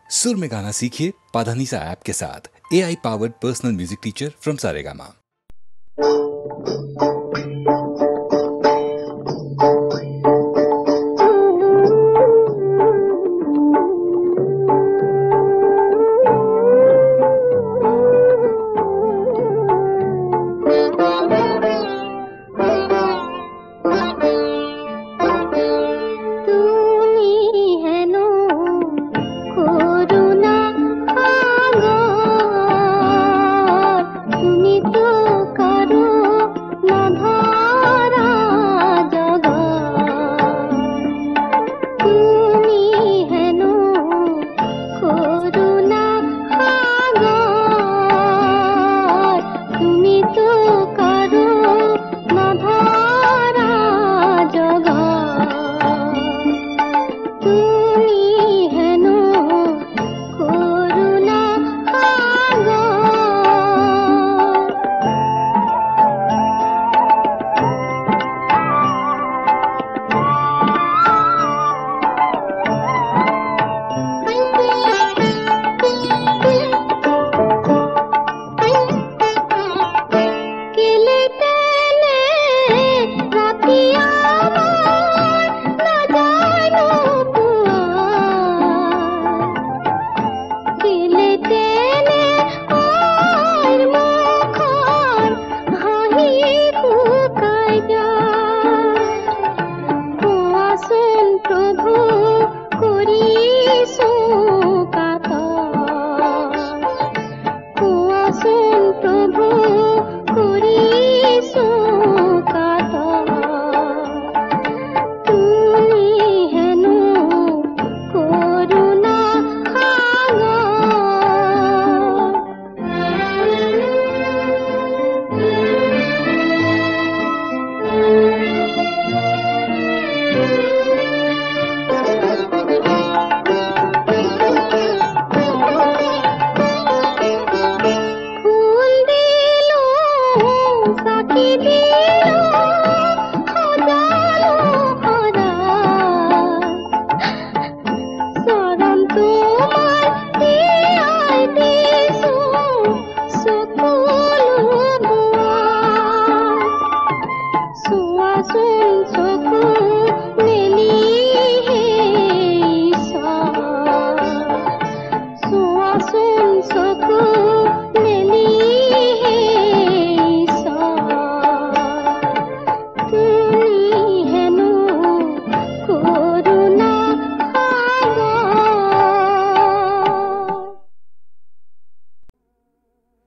सुर में गाना सीखिए पाधानीसा ऐप के साथ। AI powered personal music teacher from Saregama.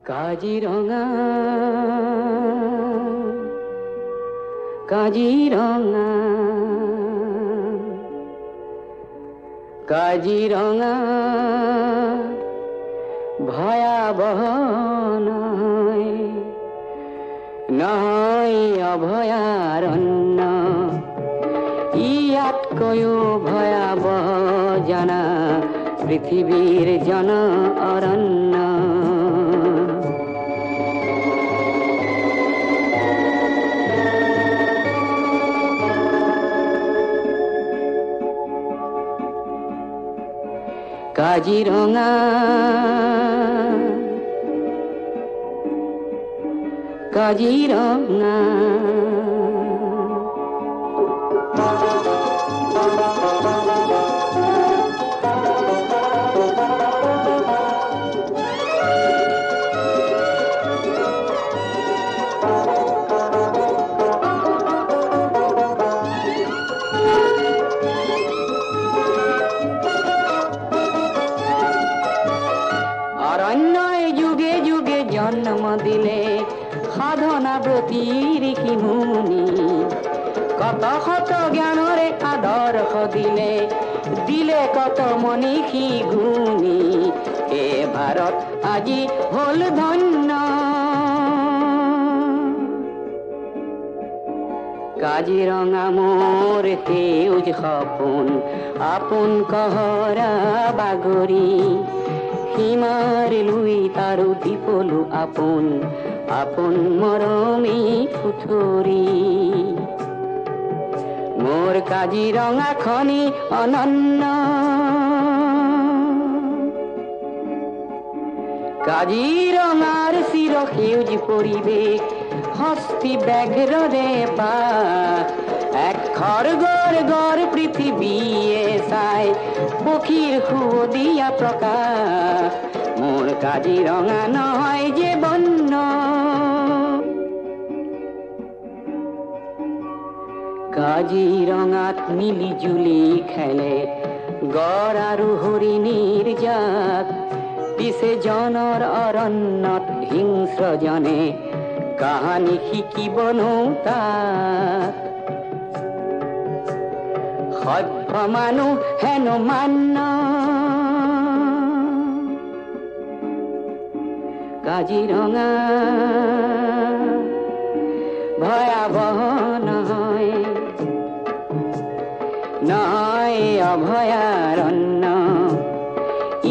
Kaziranga Kaziranga Kaziranga ভয়াবহ নহয় নহয় অভয়াৰণ্য ইয়াতকৈও ভয়াবহ জানা পৃথিৱীৰ জন অৰণ্য কাজিৰঙা কাজিৰঙা দিলে সাধনা ব্ৰতীৰ কিমুনি কত শত জ্ঞানৰে আদৰ্শ দিলে দিলে কত মনীষী গুণী এ ভাৰত আজি হল ধন্য কাজিৰঙা মোৰ সেউজ সপোন আপোন কহৰা বাগৰি সীমাৰ লুই তাৰো দীপলু আপোন আপোন মৰমী পুথুৰি মোৰ কাজিৰঙা খনি অনন্য কাজিৰঙাৰ চিৰ সেউজ পৰিৱেশ হস্তি ব্যাঘ্ৰৰে বাস এক খড়গৰ গড় পৃথিৱীয়ে চাই পক্ষীৰ সুদিয়া প্ৰকাশ মোৰ কাজিৰঙা নহয় যে বন্য কাজিৰঙাত মিলি জুলি খেলে গড় আৰু হৰিণীৰ জাক পিছে জনৰ অৰণ্যত হিংস্ৰজনে কাহানী শিকিবনো তাক সভ্য মানুহ হেনো মান্য কাজিৰঙা ভয়াবহ নহয় নহয় অভয়াৰণ্য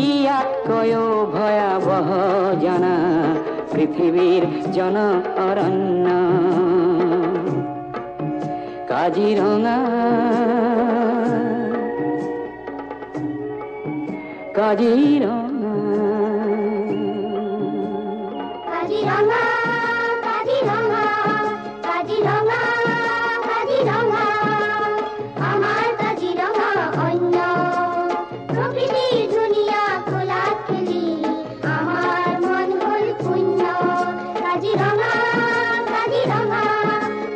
ইয়াতকৈও ভয়াবহ জনা পৃথিৱীৰ জন অৰণ্য কাজিৰঙা কাজিৰঙা কাজিৰঙা কাজিৰঙা কাজিৰঙা কাজিৰঙা আমাৰ কাজিৰঙা অন্য প্ৰকৃতিৰ ধুনীয়া খোলাত খেলি আমাৰ মন হ'ল শূন্য কাজিৰঙা কাজিৰঙা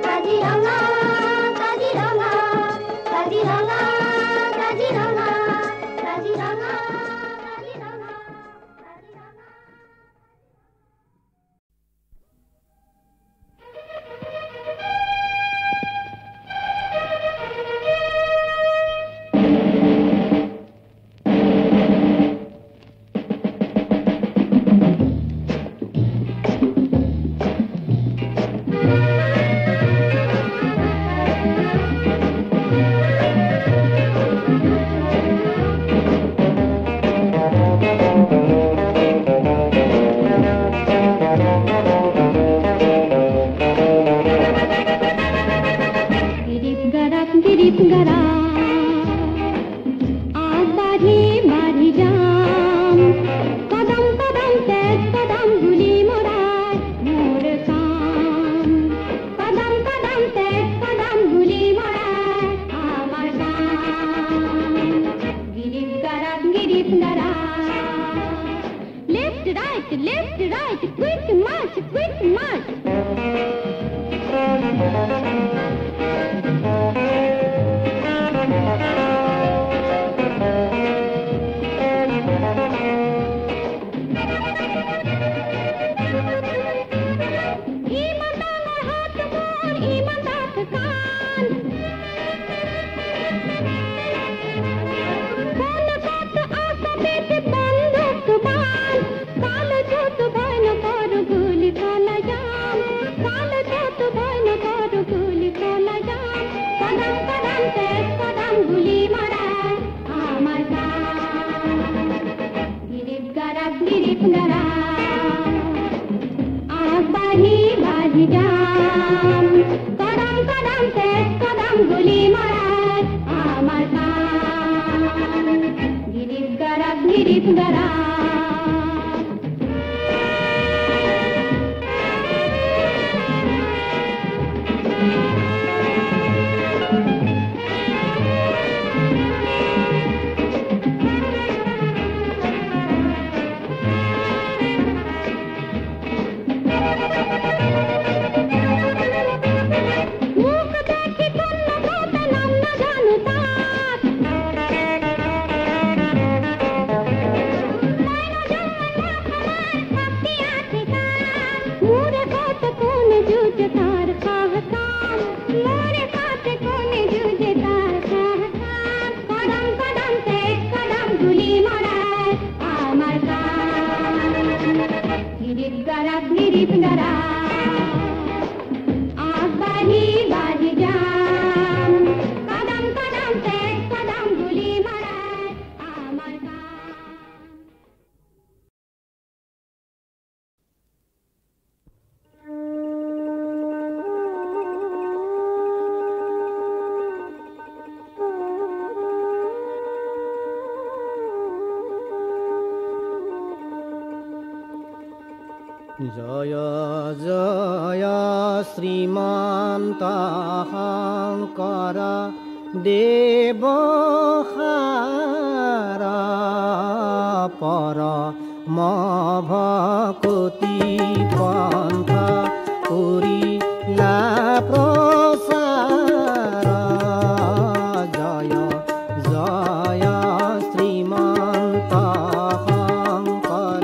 কাজিৰঙা কাজিৰঙা কাজিৰঙা কাজিৰঙা কাজিৰঙা জয় জয় শ্ৰীমন্ত শংকৰ দেৱ সাৰা পৰম ভকতি পন্থা কৰিলা প্ৰচাৰ জয় জয় শ্ৰীমন্ত শংকৰ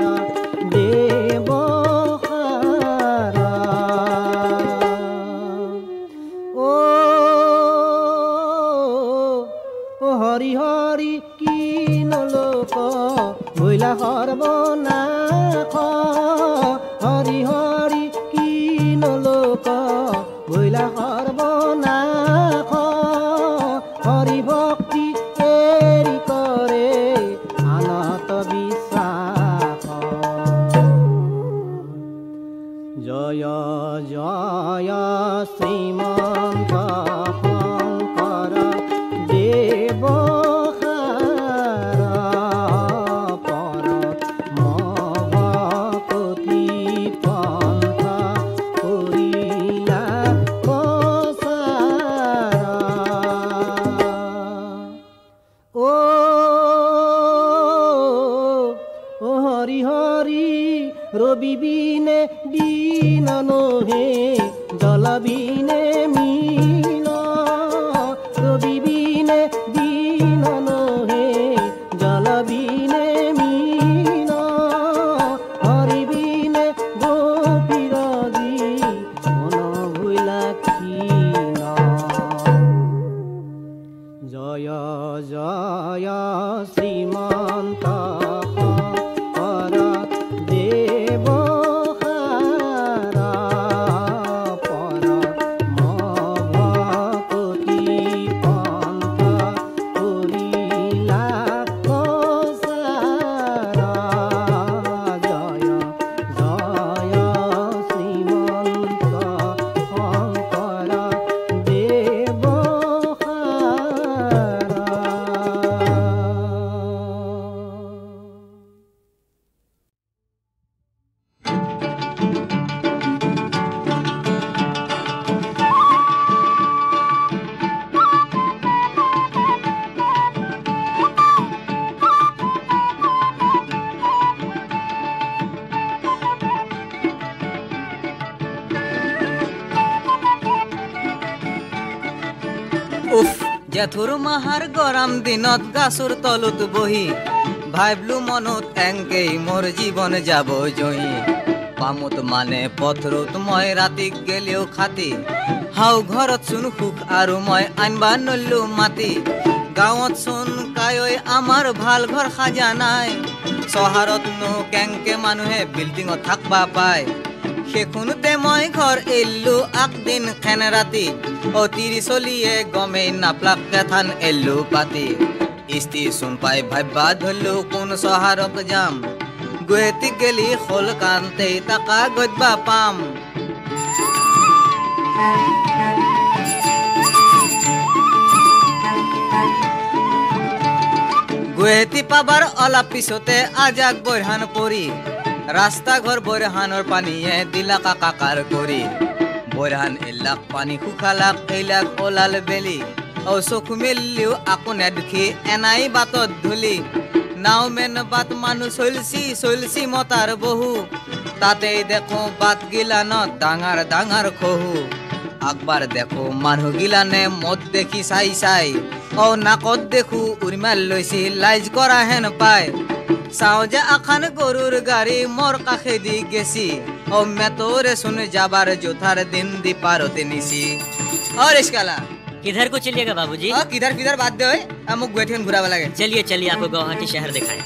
দেৱ সাৰা ও হৰি হৰি কি নলোক ভৈলা সৰ্বনাশ হৰি হৰি কি নলোক ভৈলা সৰ্বনাশ হৰি ভক্তি এৰি কৰে আনত বিশ্বাস জয় জয় শ্ৰীমন্ত শংকৰ দেৱ সাৰা পৰম ভকতি পন্থা কৰিলা প্ৰচাৰ ও হৰি হৰি ৰবি বিনে দিন নহে জল বিনে মীন ৰবি বিনে দিন নহে জল বিনে মীন হৰি বিনে গোপীৰজি মন ভৈলা ক্ষীণ জয় জয় শ্ৰীমন্ত শংকৰ দেৱ সাৰা পৰম ভকতি পন্থা কৰিলা প্ৰচাৰ জয় জয় শ্ৰীমন্ত শংকৰ দেৱ সাৰা উফ জেঠুৰ মাহাৰ গৰম দিনত গাছৰ তলত বহি ভাবিলো মনত এংকেই মোৰ জীৱন যাব জয়ী পামত মানে পথৰত মই ৰাতি গেলেও খাতি হাও ঘৰত চোন সুখ আৰু মই আনবা নল্লো মাতি গাঁৱত চোন কায়ৈ আমাৰ ভাল ঘৰ সাজা নাই চহৰতনো কেংকে মানুহে বিল্ডিঙত থাকবা পায় সেইখনতে মই ঘৰ এল্লো আগদিন খেন ৰাতি অতিৰি চলিয়ে গমেই নাপলাক কেথান এল্লো পাতি ষ্টেচন পাই ভাবিবা ধৰিলো কোন চহৰত যাম গুৱাহাটী গেলি হল কান্তেই টাকা গজবা পাম গুৱাহাটী পাবাৰ অলপ পিছতে আজাক বৰহান পৰি ৰাস্তা ঘৰ বৰহানৰ পানীয়ে দিলা কাকাৰ কৰি বৰহান এলাক পানী শুকালাক এইলাক ওলাল বেলি চকু মেলিও আকৌ নেদেখি এনাই বাটত ধূলি নাও মেন বাট মানুহ চলছি মতাৰ বহু তাতেই দেখো বাট গিলানত ডাঙৰ ডাঙৰ খহু আকবাৰ দেখো মানুহ গিলানে মদ দেখি চাই নাকত দেখো উৰিমাল লৈছি লাইজ কৰা হেন পায় চাও যে আখান গৰুৰ গাড়ী মোৰ কাষেদি গেছি মেটৰে চোন যাবাৰ জোথাৰ দিন দি পাৰতে নিছি ৰিস্কালা किधर को चलिएगा बाबूजी? किधर किधर बात दे মোক গুৱাহাটীখন ঘূৰাব লাগে चलिए चलिए आपको गुवाहाटी शहर दिखाएं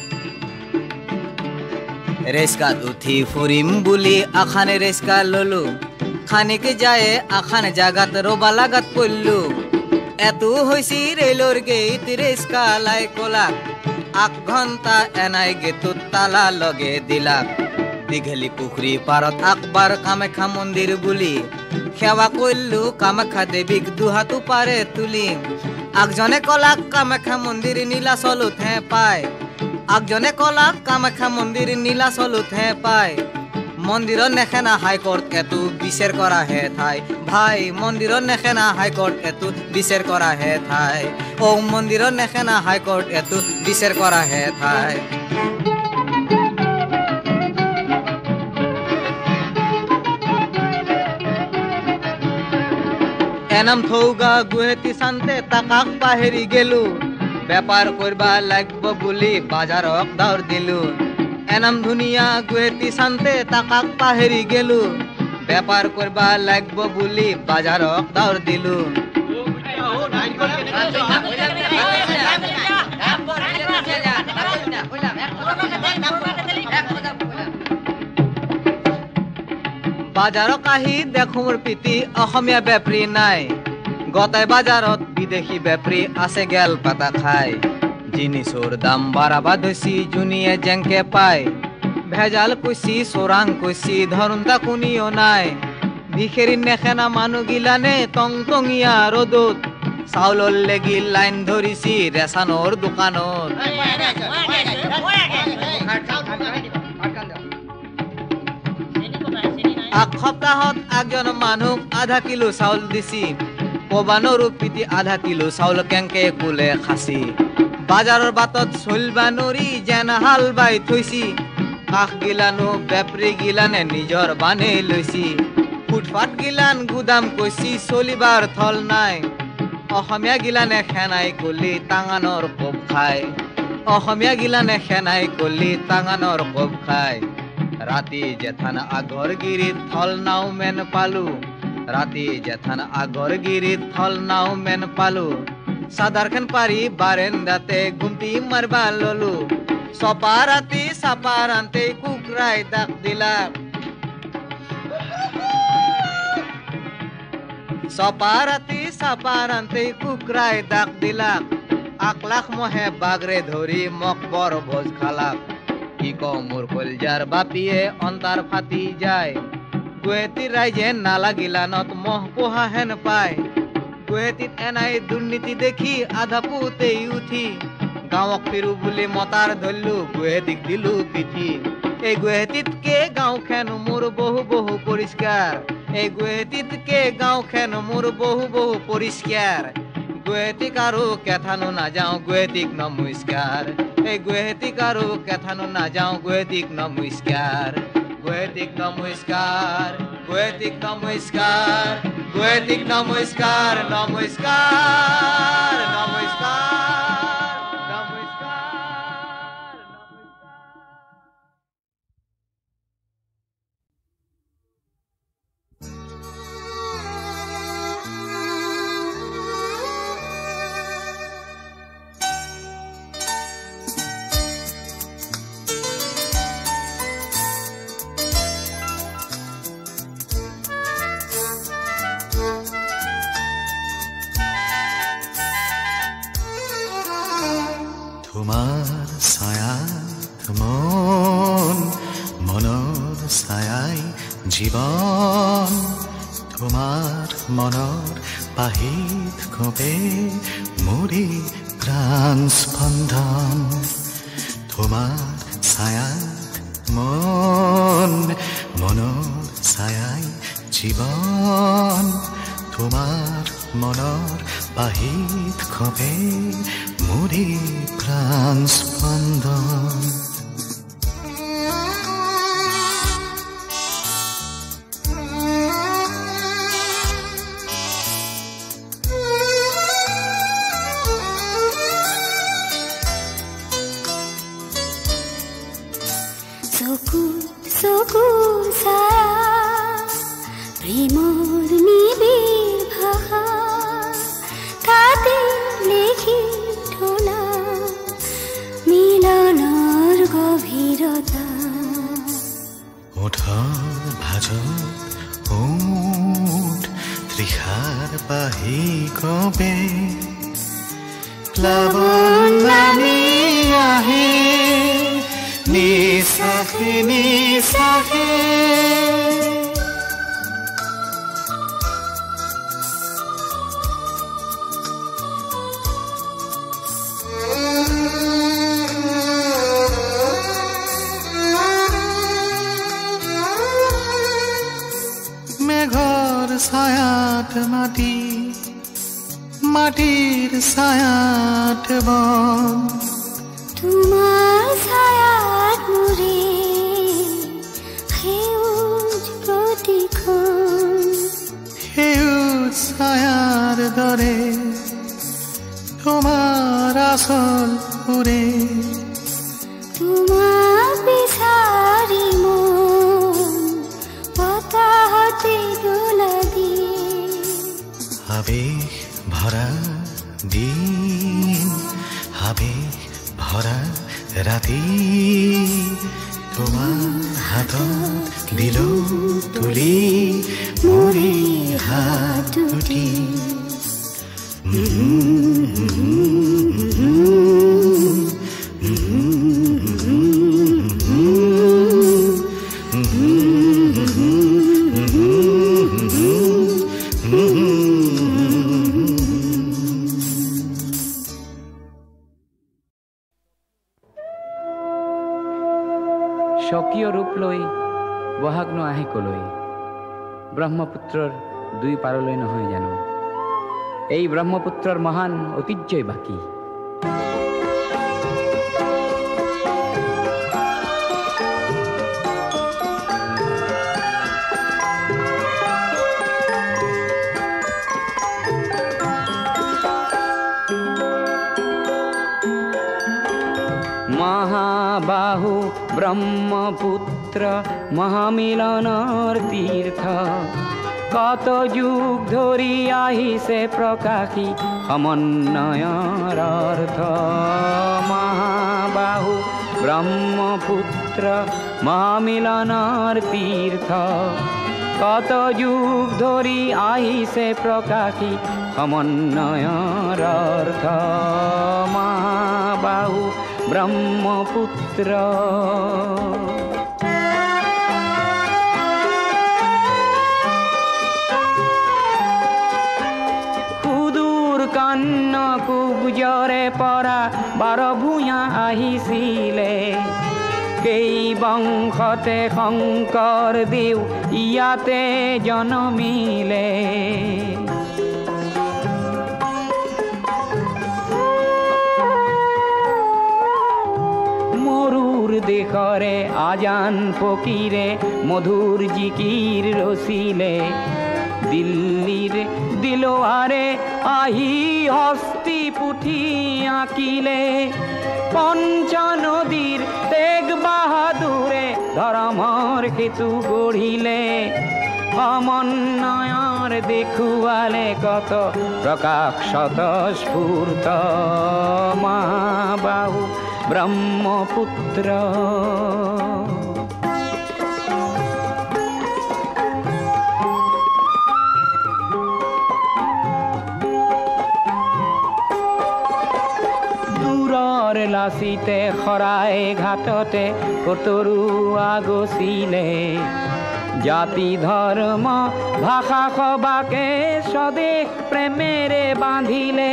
ৰেস্কাত উঠি ফুৰিম বুলি আখানে ৰেস্কা ললো খানিকে যায় আখান জাগাত ৰবা লাগাত পল্লু এতো হৈছি ৰেলৰ গেট ৰেস্কা লাই কলাক 8 ঘণ্টা এনাই গেটত তালা লগে দিলাক দীঘলী পুখুৰী পাৰত আকবাৰ কামাখ্যা মন্দিৰ বুলি সেৱা কৰিলো কামাখ্যা দেৱীক দুহাতো পাৰে তুলি আগজনে কলাক কামাখ্যা মন্দিৰ নীলাচলতহে পায় আগজনে কলাক কামাখ্যা মন্দিৰ নীলাচলতহে পায় মন্দিৰত নেখেনা হাইকোৰ্ট এটো বিচাৰ কৰা হে ঠাই ভাই মন্দিৰত নেখেনা হাইকোৰ্ট এটো বিচাৰ কৰা হে ঠাই ও মন্দিৰত নেখেনা হাইকোৰ্ট এটো বিচাৰ কৰা হে ঠাই এনাম থৌগা গুৱাহাটী চান্তে তাকাক পাহেৰি গেলো বেপাৰ কৰবা লাগব বুলি বাজাৰক দাউৰ দিলো এনাম ধুনীয়া গুৱাহাটী চান্তে তাকাক পাহেৰি গেলো বেপাৰ কৰবা লাগব বুলি বাজাৰক দাউৰ দিলো বাজাৰক আহি দেখো মোৰ পিতি অসমীয়া বেপাৰী নাই গতাই বাজাৰত বিদেশী বেপাৰী আছে গেল পাতা খাই জিনিসৰ দাম বাড়াবা ধৈছি জুনিয়ে জেংকে পায় ভেজাল কইছি চোৰাং কইছি ধৰুনতা কোনিও নাই ভিখেৰি নেখেনা মানুহ গিলানে টং টঙিয়া ৰ'দত চাউলৰ লেগি লাইন ধৰিছি ৰেছানৰ দোকানত এক সপ্তাহত একজন মানুহ আধা কিলো চাউল দিছি কবানোৰ পিতি আধা কিলো চাউল কেংকে কুলে খাসি বাজাৰৰ বাটত চলবা নৰি যেন হাল বাই থৈছি কাষ গিলানো বেপাৰী গিলানে নিজৰ বানে লৈছি ফুটফাট গিলান গুদাম কৈছি চলিবাৰ থল নাই অসমীয়া গিলানে খেনাই কলি টাঙানৰ কোব খায় অসমীয়া গিলানে খেনাই কলি টাঙানৰ কোব খায় ৰাতি জেঠান আগৰ গিৰিত থল নাও মেন পালো ৰাতি জেঠান আগৰ গিৰিত থল নাও মেন পালো চাদাৰখান পাৰি বাৰেন্দাতে গুমটি মাৰবা ললো চপা ৰাতি চাপা ৰান্তে কুকুৰাই দাক দিলা চপা ৰাতি চাপা ৰান্তে কুকুৰাই দাক দিলাক 1 লাখ মহে বাগৰে ধৰি মোক বৰ ভোজ খালাক কি কওঁ মোৰ কলজাৰ বাপিয়ে অন্তাৰ ফাটি যায় গুৱাহাটীৰ ৰাইজে নালাগিলানত মহ পোহা হেন পায় গুৱাহাটীত এনাই দুৰ্নীতি দেখি আধা পুতেই উঠি গাঁৱক ফিৰো বুলি মতাৰ ধৰিলো গুৱাহাটীক দিলো পিঠি এই গুৱাহাটীতকে গাঁওখন মোৰ বহু বহু পৰিষ্কাৰ এই গুৱাহাটীতকে গাঁওখন মোৰ বহু বহু পৰিষ্কাৰ গুৱাহাটীক আৰু কেথানো নাযাওঁ গুৱাহাটীক নমস্কাৰ এই গুৱাহাটীক আৰু কেথানো নাযাওঁ গুৱাহাটীক নমস্কাৰ গুৱাহাটীক নমস্কাৰ গুৱাহাটীক নমস্কাৰ গুৱাহাটীক নমস্কাৰ নমস্কাৰ নমস্কাৰ তোমাৰ ছায়াত মন মনৰ ছায়াই জীৱন তোমাৰ মনৰ পাহিত কবে মুৰি প্ৰাণ স্পন্দন তোমাৰ ছায়াত মন মনৰ ছায়াই জীৱন তোমাৰ মনৰ পাহিত কবে মুৰি প্ৰাণ স্পন্দন চকুৰ ছায়া প্ৰেমৰ নিবিড় ভাষা তাতে লিখি থলা মিলনৰ গভীৰতা ওঠৰ ভাজত ওঠ ত্ৰিষাৰ বাহি কবে প্লাৱন নামি আহে নিচাখে নিচাখে ছায়াত মাটি মাটিৰ ছায়াত বন তোমাৰ ছায়াত মোৰে সেউজ প্ৰতিখন সেউজ ছায়াৰ দৰে তোমাৰ আচল উৰে তোমাক বিচাৰি মন বতাহতে দোলা দিয়ে আবেশ ভৰা দিন আবেশ ভৰা ৰাতি তোমাৰ হাতত দিলো তুলি মৰি হাত দুটি স্বকীয় ৰূপ লৈ বহাগ ন আহে কলৈ ব্ৰহ্মপুত্ৰৰ দুই পাৰলৈ নহয় জানো এই ব্ৰহ্মপুত্ৰৰ মহান ঐতিহ্যই বাকী মহাবাহু ব্ৰহ্মপুত্ৰ মহামিলনৰ তীৰ্থ কত যুগ ধৰি আহিছে প্ৰকাশী সমন্বয়ৰ অৰ্থ মহাবাহু ব্ৰহ্মপুত্ৰ মহামিলনৰ তীৰ্থ কত যুগ ধৰি আহিছে প্ৰকাশী সমন্বয়ৰ অৰ্থ মহাবাহু ব্ৰহ্মপুত্ৰ সুদূৰ কন্যকুব্জৰে পৰা বাৰ ভূঞা আহিছিলে কেই বংশতে শংকৰ দেৱ ইয়াতে জনমিলে দেশৰে আজান ফকীৰে মধুৰ জিকিৰ ৰচিলে দিল্লীৰ দিলৱাৰে আহি হস্তি পুথি আঁকিলে পঞ্চ নদীৰ তেগ বাহাদুৰে ধৰ্মৰ সেতু গঢ়িলে সমন্বয়ৰ দেখুৱালে কত প্ৰকাশ স্বতঃস্ফূৰ্ত মহাবাহু ব্ৰহ্মপুত্ৰ দূৰৰ লাচিতে শৰাই ঘাটতে কতৰুৱা গছিলে জাতি ধৰ্ম ভাষা সবাকে স্বদেশ প্ৰেমেৰে বান্ধিলে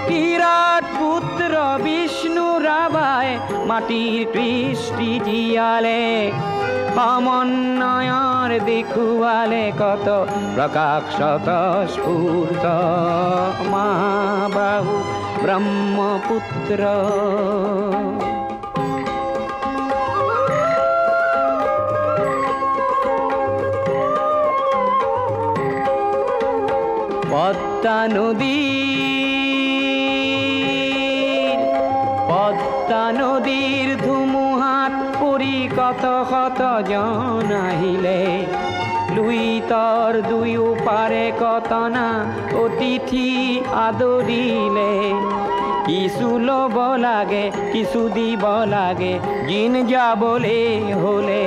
বিৰাট পুত্ৰ বিষ্ণু ৰাভাই মাটিৰ কৃষ্টি জীয়ালে সমন্বয়ৰ দেখুৱালে কত প্ৰকাশ স্বতঃস্ফূৰ্ত মহাবাহু ব্ৰহ্মপুত্ৰ পদ্মা নদীৰ ধুমুহাত পৰি কত শত জন আহিলে লুইতৰ দুয়ো পাৰে কতনা অতিথি আদৰিলে কিছু ল'ব লাগে কিছু দিব লাগে জিন যাবলে হলে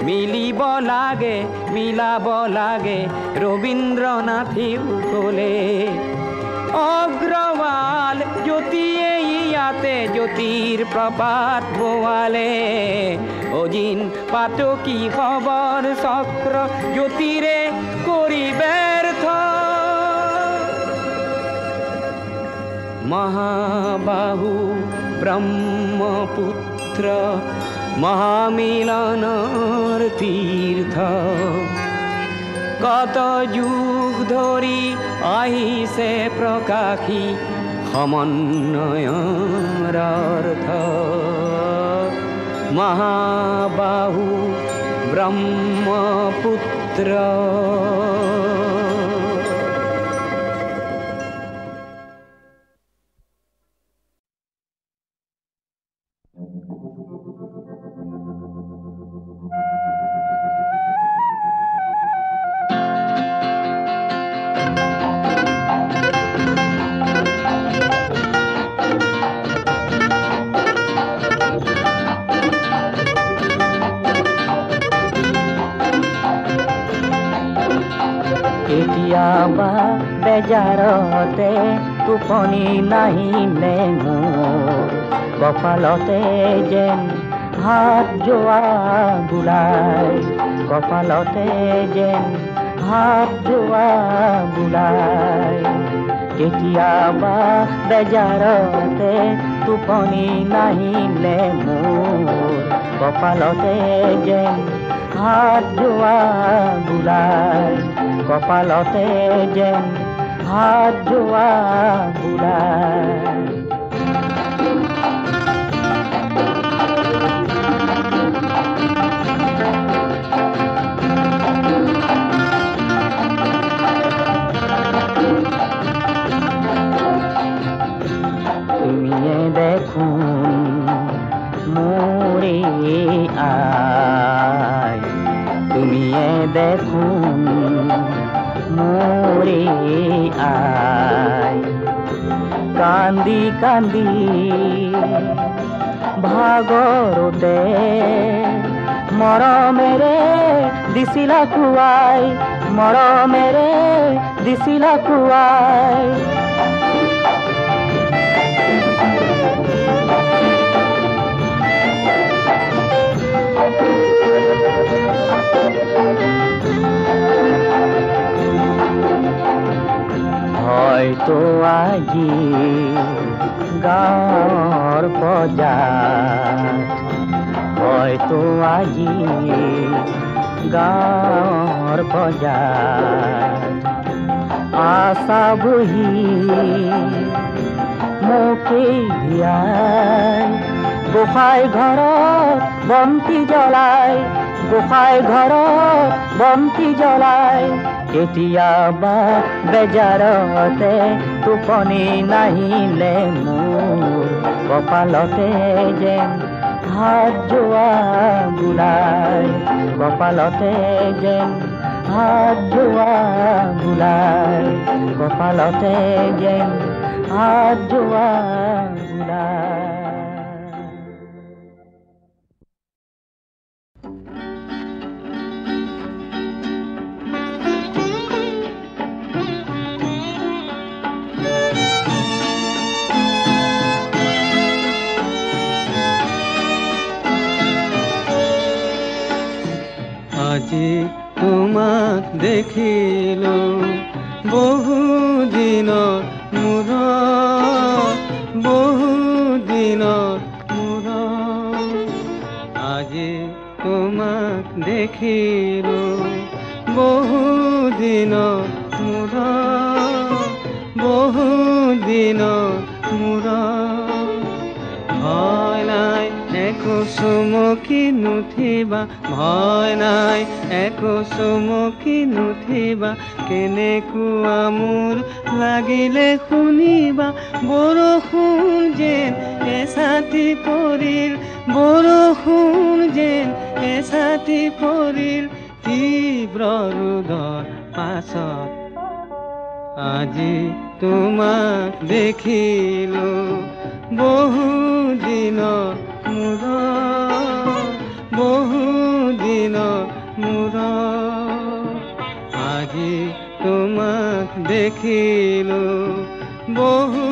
মিলিব লাগে মিলাব লাগে ৰবীন্দ্ৰনাথেও ক'লে অগ্ৰৱাল জ্যোতিয়ে ইয়াতে জ্যোতিৰ প্ৰপাত বোৱালে অজিন পাতকী খবৰ চক্ৰ জ্যোতিৰে কৰি ব্যৰ্থ মহাবাহু ব্ৰহ্মপুত্ৰ মহামিলনৰ তীৰ্থ কত যুগ ধৰি আহিছে প্ৰকাশী সমন্বয়ৰ অৰ্থ। মহাবাহু ব্ৰহ্মপুত্ৰ কেতিয়াবা বেজাৰতে টোপনি নাহিলে মোৰ কপালতে যেন হাত যোৱা বোলাই, কপালতে যেন হাত যোৱা বোলাই। কেতিয়াবা বেজাৰতে টোপনি নাহিলে মোৰ কপালতে যেন হাত যোৱা বোলাই, কপালতে যেন হাত যোৱা বোলাই। তুমিয়ে দেখোন মোৰে আই, তুমিয়ে দেখোন মোৰে আই। কান্দি কান্দি ভাগৰতে মৰমেৰে দিছিলা খুৱাই, মৰমেৰে দিছিলা খুৱাই। হয়তো আজি গাঁৱৰ বজাত, হয়তো আজি গাঁৱৰ বজাত আশা বহি মোকে ধিয়াই, গোসাঁই ঘৰত বন্তি জ্বলাই, গোসাঁই ঘৰত বন্তি জ্বলাই। কেতিয়াবা বেজাৰতে টোপনি নাহিলে মোৰ কপালতে যেন হাত যোৱা বোলাই, কপালতে যেন হাত যোৱা বোলাই, কপালতে যেন হাত যোৱা বোলাই। আজি তোমাক দেখিলো বহু দিনৰ মূৰত, বহু দিনৰ মূৰত। আজি তোমাক দেখিলো বহু দিনৰ মূৰত, বহু দিনৰ মূৰত। ভয় নাই একো চুমকি নুঠিবা, ভয় নাই একো চুমকি নুঠিবা। কেনেকুৱা মোৰ লাগিলে শুনিবা, বৰষুণ যেন এছাতি পৰিল, বৰষুণ যেন এছাতি পৰিল তীব্ৰ ৰ'দৰ পাছত। আজি তোমাক দেখিলো বহু দিনৰ মূৰত, বহু দিনৰ মূৰত। আজি তোমাক দেখিলো বহু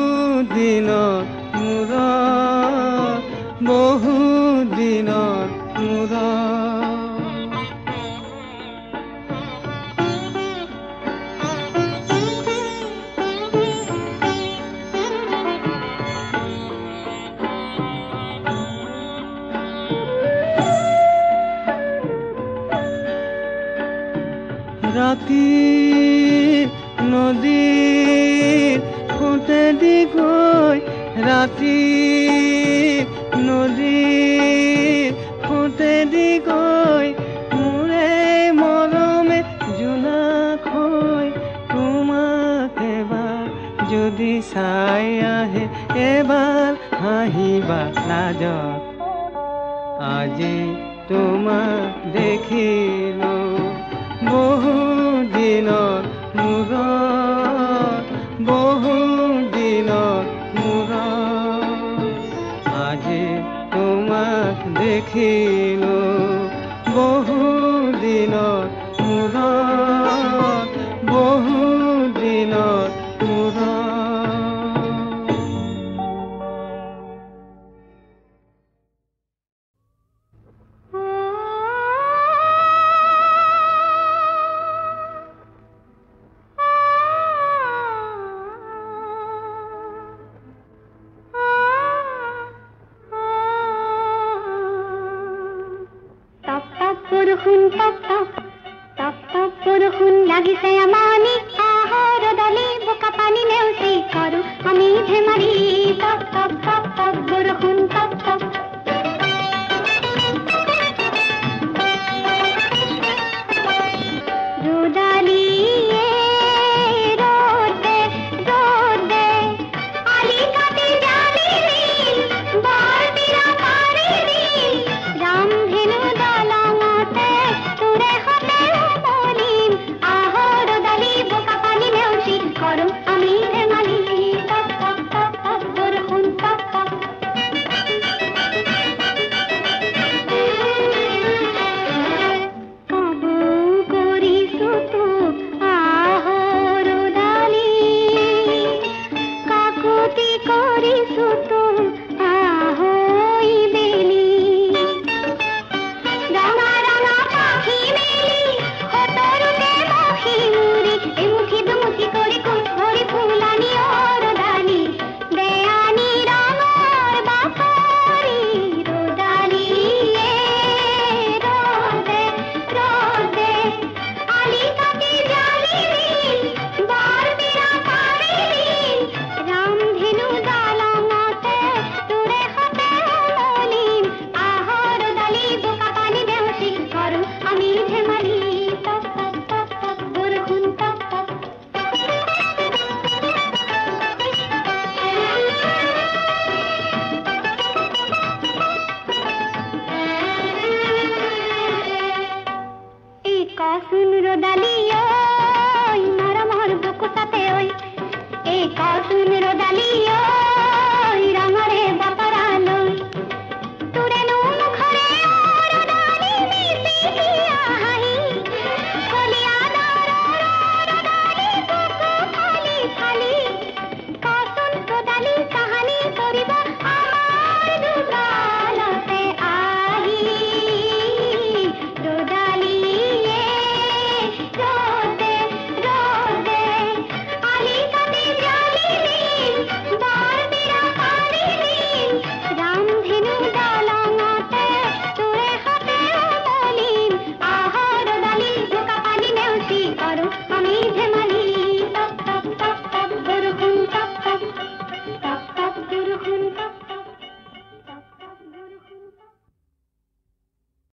দিনৰ মূৰত, বহু দিনৰ মূৰত। ৰাতি নদীৰ সোঁতেদি গৈ ৰাতি নদীৰ সোঁতেদি গৈ মোৰে মৰমে জোনাক হৈ তোমাক এবাৰ যদি চাই আহে এবাৰ হাঁহিবা লাজত আজি তোমাক দেখিলো বহু দিনৰ মূৰত বহু দিনৰ মূৰত আজি তোমাক দেখিলো বহু দিনৰ মূৰত বহু দিনৰ মূৰত লাগিছে আমানি আহৰ দলি বোকা পানী নেওচি কৰো আমি ধেমালি টপ টপ টপ টপ বৰষুণ